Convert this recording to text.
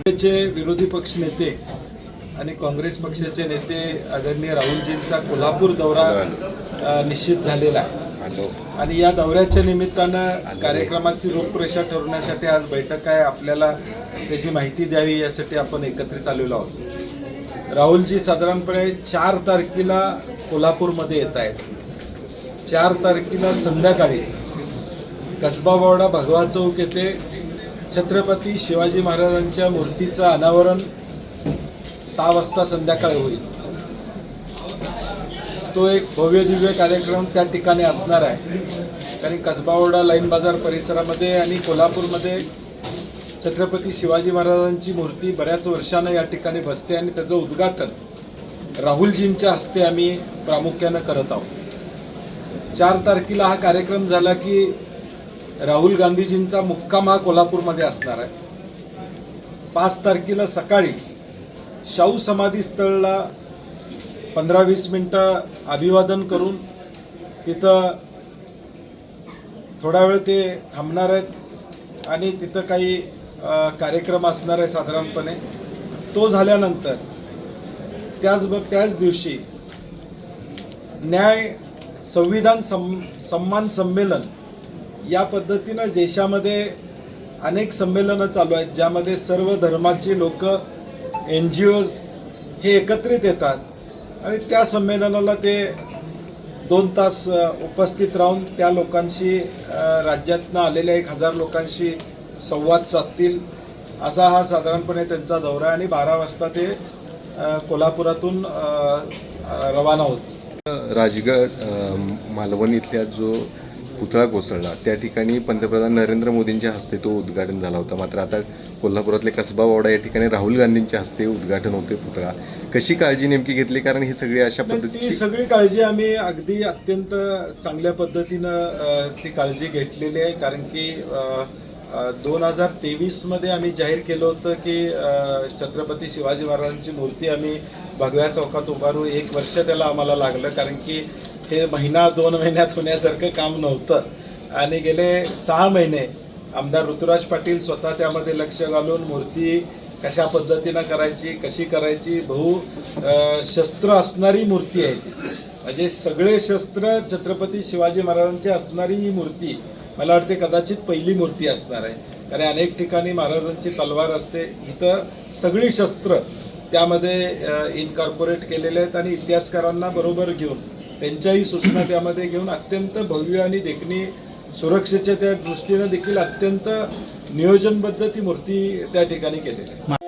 चे विरोधी पक्ष नेते आणि काँग्रेस पक्षाचे नेते आदरणीय राहुलजींचा कोल्हापूर दौरा निश्चित झालेला आहे आणि या दौऱ्याच्या निमित्तानं कार्यक्रमाची रूपरेषा ठरवण्यासाठी आज बैठक आहे। आपल्याला त्याची माहिती द्यावी यासाठी आपण एकत्रित आलेलो आहोत। राहुलजी साधारणपणे 4 तारखेला कोल्हापूरमध्ये येत आहेत। 4 तारखेला संध्याकाळी कसबा बावडा भगवा चौक येथे छत्रपती शिवाजी महाराजांच्या मूर्तीचं अनावरण 6 वाजता संध्याकाळी होईल। तो एक भव्य दिव्य कार्यक्रम त्या ठिकाणी असणार आहे, कारण कसबावडा लाईन बाजार परिसरामध्ये आणि कोल्हापूरमध्ये छत्रपती शिवाजी महाराजांची मूर्ती बऱ्याच वर्षानं या ठिकाणी बसते आणि त्याचं उद्घाटन राहुलजींच्या हस्ते आम्ही प्रामुख्यानं करत आहोत। 4 तारखेला हा कार्यक्रम झाला की राहुल गांधीजींचा मुक्काम हा कोल्हापूरमध्ये असणार आहे। 5 तारखेला सकाळी शाहू समाधी स्थळला 15-20 मिनिटं अभिवादन करून तिथं थोडा वेळ ते थांबणार आहेत आणि तिथं काही कार्यक्रम असणार आहे साधारणपणे। तो झाल्यानंतर त्याच दिवशी न्याय संविधान सन्मान संमेलन या पद्धतीनं देशामध्ये अनेक संमेलनं चालू आहेत, ज्यामध्ये सर्व धर्माची लोक NGOज हे एकत्रित येतात आणि त्या संमेलनाला ते 2 तास उपस्थित राहून त्या लोकांशी राज्यातनं आलेल्या 1000 लोकांशी संवाद साधतील असा हा साधारणपणे त्यांचा दौरा आणि 12 वाजता ते कोल्हापुरातून रवाना होतील। राजगड मालवण इथल्या जो पुतळा कोसळला त्या ठिकाणी पंतप्रधान नरेंद्र मोदींच्या हस्ते तो उद्घाटन झाला होता, मात्र आता कोल्हापुरातले कसबा बावडा या ठिकाणी राहुल गांधींच्या हस्ते उद्घाटन होते पुतळा। कशी काळजी नेमकी घेतली, कारण ही सगळी अशा पद्धतीची सगळी काळजी आम्ही अगदी अत्यंत चांगल्या पद्धतीनं ती काळजी घेतलेली आहे, कारण की 2023 मध्ये आम्ही जाहीर केलं होतं की छत्रपती शिवाजी महाराजांची मूर्ती आम्ही भगव्या चौकात उभारू। 1 वर्ष त्याला आम्हाला लागलं, कारण की हे 1-2 महिन्यात होण्यासारखं काम नव्हतं आणि गेले 6 महिने आमदार ऋतुराज पाटील स्वतः त्यामध्ये लक्ष घालून मूर्ती कशा पद्धतीनं करायची, कशी करायची, शस्त्र असणारी मूर्ती आहे, म्हणजे सगळे शस्त्र छत्रपती शिवाजी महाराजांची असणारी ही मूर्ती मला वाटते कदाचित पहिली मूर्ती असणार आहे, कारण अनेक ठिकाणी महाराजांची तलवार असते, इथं सगळी शस्त्र त्यामध्ये इनकॉर्पोरेट केलेले आहेत आणि इतिहासकारांना बरोबर घेऊन त्यांच्याही सूचना त्यामध्ये घेऊन अत्यंत भव्य आणि देखणी सुरक्षेच्या त्या दृष्टीने देखील अत्यंत नियोजनबद्ध ती मूर्ती त्या ठिकाणी केलेली आहे।